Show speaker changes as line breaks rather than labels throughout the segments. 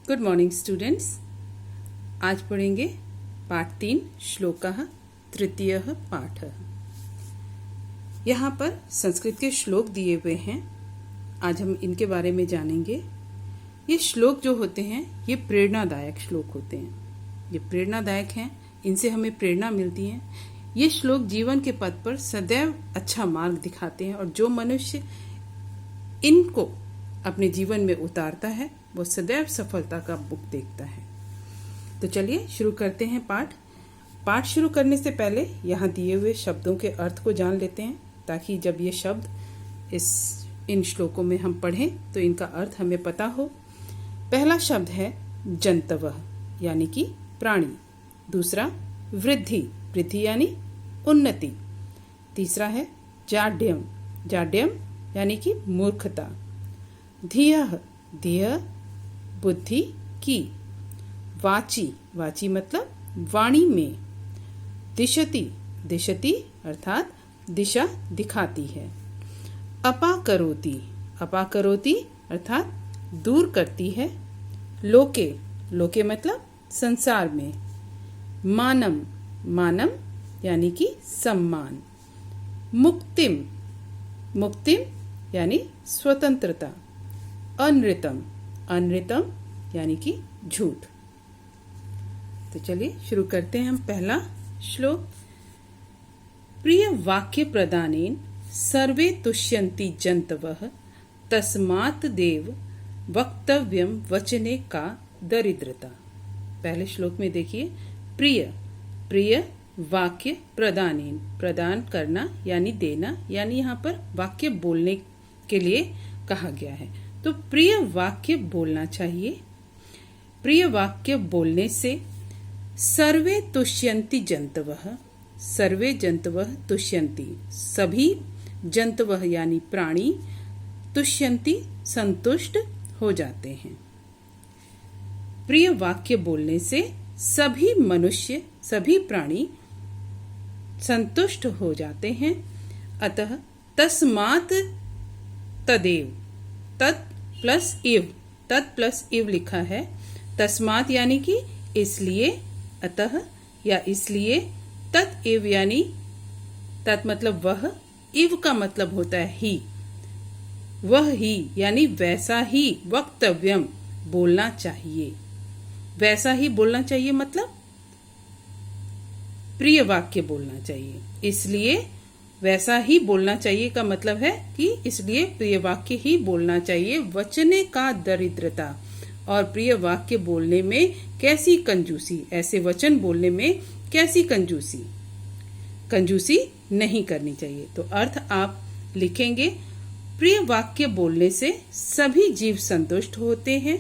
Good morning students. आज पढ़ेंगे पाठ 3 श्लोकः तृतीयः पाठः। यहाँ पर संस्कृत के श्लोक दिए हुए हैं। आज हम इनके बारे में जानेंगे। ये श्लोक जो होते हैं ये प्रेरणादायक श्लोक होते हैं। ये प्रेरणादायक हैं, इनसे हमें प्रेरणा मिलती है। ये श्लोक जीवन के पथ पर सदैव अच्छा मार्ग दिखाते हैं और जो मनुष्य इनको अपने जीवन में उतारता है वो सदैव सफलता का मुख देखता है। तो चलिए शुरू करते हैं पाठ शुरू करने से पहले यहाँ दिए हुए शब्दों के अर्थ को जान लेते हैं, ताकि जब ये शब्द इन श्लोकों में हम पढ़ें तो इनका अर्थ हमें पता हो। पहला शब्द है जंतवः यानी कि प्राणी। दूसरा वृद्धि, वृद्धि यानी उन्नति। तीसरा है जाड्यम, जाड्यम यानी कि मूर्खता। धियः, धियः बुद्धि की। वाची, वाची मतलब वाणी में। दिशति, दिशति अर्थात दिशा दिखाती है। अपाकरोति, अपाकरोति अर्थात दूर करती है। लोके, लोके मतलब संसार में। मानम, मानम यानी कि सम्मान। मुक्तिम, मुक्तिम यानी स्वतंत्रता। अनृतम, अनृतम यानी कि झूठ। तो चलिए शुरू करते हैं हम पहला श्लोक। प्रिय वाक्य प्रदानेन सर्वे तुष्यन्ति जंतवः तस्मात् देव वक्तव्यम वचने का दरिद्रता। पहले श्लोक में देखिए, प्रिय, प्रिय वाक्य प्रदानेन, प्रदान करना यानी देना, यानी यहाँ पर वाक्य बोलने के लिए कहा गया है। तो प्रिय वाक्य बोलना चाहिए। प्रिय वाक्य बोलने से सर्वे तुष्यन्ति जंतवः, सर्वे जंतवः तुष्यन्ति, सभी जंतवः यानी प्राणी, तुष्यन्ति संतुष्ट हो जाते हैं। प्रिय वाक्य बोलने से सभी मनुष्य, सभी प्राणी संतुष्ट हो जाते हैं। अतः तस्मात् तदेव, तत् प्लस इव, तत् प्लस इव लिखा है। तस्मात् यानी कि इसलिए, अतः या इसलिए, तत् इव यानी तत् मतलब वह, इव का मतलब होता है ही, वह ही यानी वैसा ही वक्तव्यम बोलना चाहिए। वैसा ही बोलना चाहिए मतलब प्रिय वाक्य बोलना चाहिए। इसलिए वैसा ही बोलना चाहिए का मतलब है कि इसलिए प्रिय वाक्य ही बोलना चाहिए। वचने का दरिद्रता, और प्रिय वाक्य बोलने में कैसी कंजूसी, ऐसे वचन बोलने में कैसी कंजूसी, कंजूसी नहीं करनी चाहिए। तो अर्थ आप लिखेंगे, प्रिय वाक्य बोलने से सभी जीव संतुष्ट होते हैं,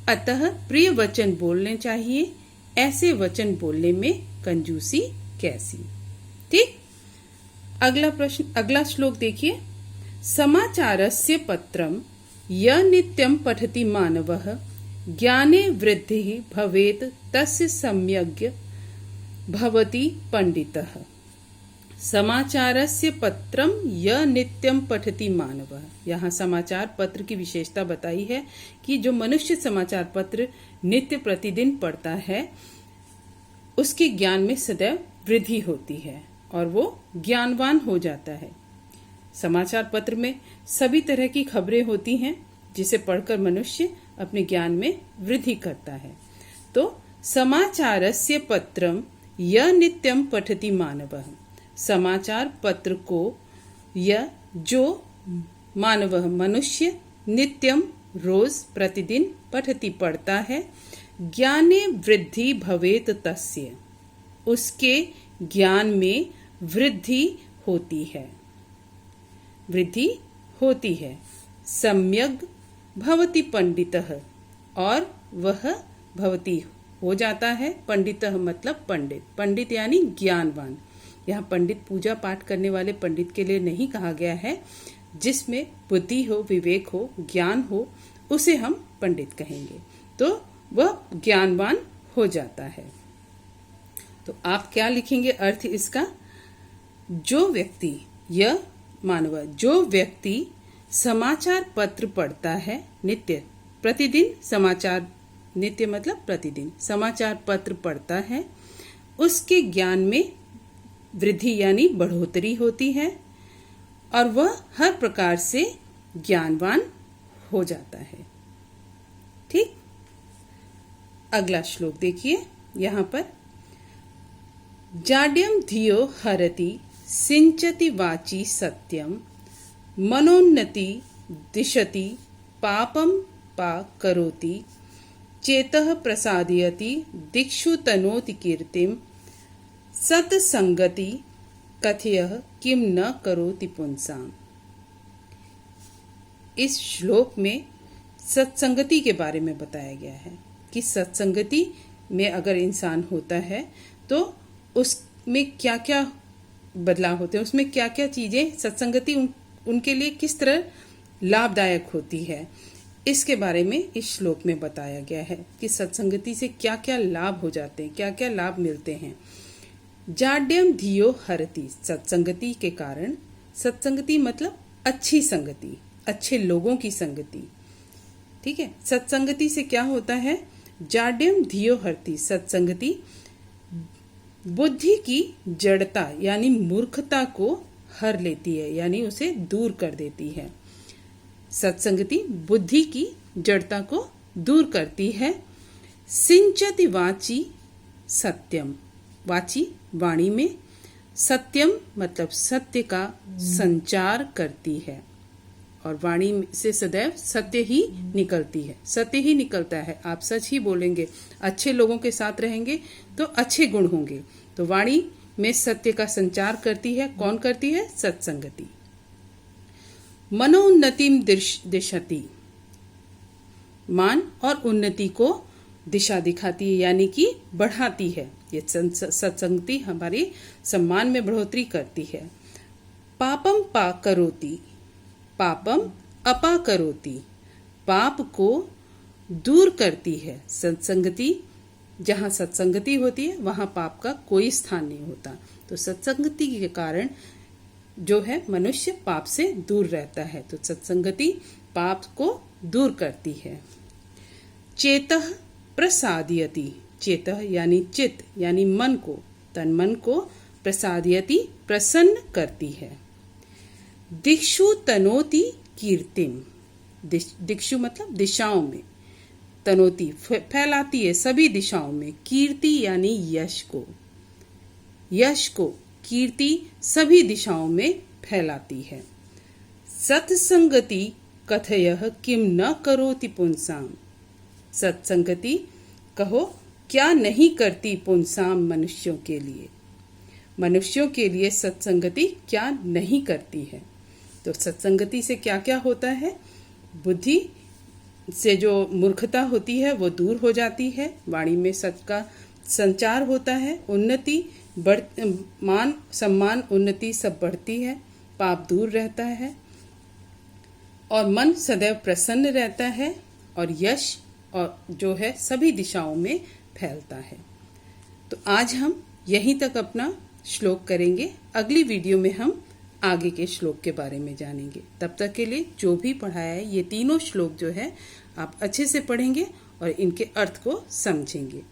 अतः प्रिय वचन बोलने चाहिए। ऐसे वचन बोलने में कंजूसी कैसी। ठीक। अगला प्रश्न, अगला श्लोक देखिए। समाचारस्य पत्रम य नित्यं पठति मानवः ज्ञाने वृद्धिः भवेत् तस्य सम्यग् भवति पंडितः। समाचारस्य पत्रम य नित्यं पठति मानवः। यहाँ समाचार पत्र की विशेषता बताई है कि जो मनुष्य समाचार पत्र नित्य प्रतिदिन पढ़ता है उसके ज्ञान में सदैव वृद्धि होती है और वो ज्ञानवान हो जाता है। समाचार पत्र में सभी तरह की खबरें होती हैं जिसे पढ़कर मनुष्य अपने ज्ञान में वृद्धि करता है। तो समाचारस्य पत्रम य नित्यं पठति मानवः, समाचार पत्र को य जो मानवः मनुष्य नित्यम रोज प्रतिदिन पठति पढ़ता है, ज्ञाने वृद्धि भवेत् तस्य, उसके ज्ञान में वृद्धि होती है, वृद्धि होती है। सम्यग् भवति पंडितः, और वह भवति हो जाता है। पंडितः मतलब पंडित, पंडित यानी ज्ञानवान। यहाँ पंडित पूजा पाठ करने वाले पंडित के लिए नहीं कहा गया है। जिसमें बुद्धि हो, विवेक हो, ज्ञान हो, उसे हम पंडित कहेंगे। तो वह ज्ञानवान हो जाता है। तो आप क्या लिखेंगे अर्थ इसका? जो व्यक्ति, यह मानव, जो व्यक्ति समाचार पत्र पढ़ता है, नित्य प्रतिदिन समाचार नित्य मतलब प्रतिदिन समाचार पत्र पढ़ता है उसके ज्ञान में वृद्धि यानी बढ़ोतरी होती है और वह हर प्रकार से ज्ञानवान हो जाता है। ठीक, अगला श्लोक देखिए यहाँ पर। जाड्यम धियो हरति सिंचति वाची सत्यम मनोन्नति दिशति पापम पा करोति चेतः प्रसादयति दिक्षु तनोति कीर्तिम सत्संगति कथयः किम न करोति पुंसाम। इस श्लोक में सत्संगति के बारे में बताया गया है कि सत्संगति में अगर इंसान होता है तो उसमें क्या क्या बदलाव होते हैं, उसमें क्या क्या चीजें सत्संगति उनके लिए किस तरह लाभदायक होती है, इसके बारे में इस श्लोक में बताया गया है कि सत्संगति से क्या क्या लाभ हो जाते हैं, क्या क्या लाभ मिलते हैं। जाड्यम धियो हरति, सत्संगति के कारण, सत्संगति मतलब अच्छी संगति, अच्छे लोगों की संगति। ठीक है, सत्संगति से क्या होता है, जाड्यम धियो हरति, सत्संगति बुद्धि की जड़ता यानी मूर्खता को हर लेती है, यानी उसे दूर कर देती है। सत्संगति बुद्धि की जड़ता को दूर करती है। सिंचति वाची सत्यम, वाची वाणी में, सत्यम मतलब सत्य का संचार करती है और वाणी से सदैव सत्य ही निकलती है, सत्य ही निकलता है। आप सच ही बोलेंगे, अच्छे लोगों के साथ रहेंगे तो अच्छे गुण होंगे। तो वाणी में सत्य का संचार करती है, कौन करती है, सत्संगति। मनोन्नतिम दिशति, मान और उन्नति को दिशा दिखाती है यानी कि बढ़ाती है। ये सत्संगति हमारे सम्मान में बढ़ोतरी करती है। पापम पा करोति, पापम अपा करोति, पाप को दूर करती है। सत्संगति, जहाँ सत्संगति होती है वहाँ पाप का कोई स्थान नहीं होता। तो सत्संगति के कारण जो है मनुष्य पाप से दूर रहता है। तो सत्संगति पाप को दूर करती है। चेतः प्रसादयति, चेतः यानी चित्त यानी मन को, तन मन को, प्रसादयति प्रसन्न करती है। दिक्षु तनोति कीर्तिम, दिक्षु मतलब दिशाओं में, तनोति फैलाती है सभी दिशाओं में, कीर्ति यानी यश को, यश को कीर्ति सभी दिशाओं में फैलाती है। सत्संगति कथयः किम न करोति पुंसाम, सत्संगति कहो क्या नहीं करती पुंसाम, मनुष्यों के लिए, मनुष्यों के लिए सत्संगति क्या नहीं करती है। तो सत्संगति से क्या क्या होता है, बुद्धि से जो मूर्खता होती है वो दूर हो जाती है, वाणी में सत्य का संचार होता है, उन्नति मान सम्मान उन्नति सब बढ़ती है, पाप दूर रहता है और मन सदैव प्रसन्न रहता है और यश और जो है सभी दिशाओं में फैलता है। तो आज हम यहीं तक अपना श्लोक करेंगे, अगली वीडियो में हम आगे के श्लोक के बारे में जानेंगे। तब तक के लिए जो भी पढ़ाया है ये तीनों श्लोक जो है आप अच्छे से पढ़ेंगे और इनके अर्थ को समझेंगे।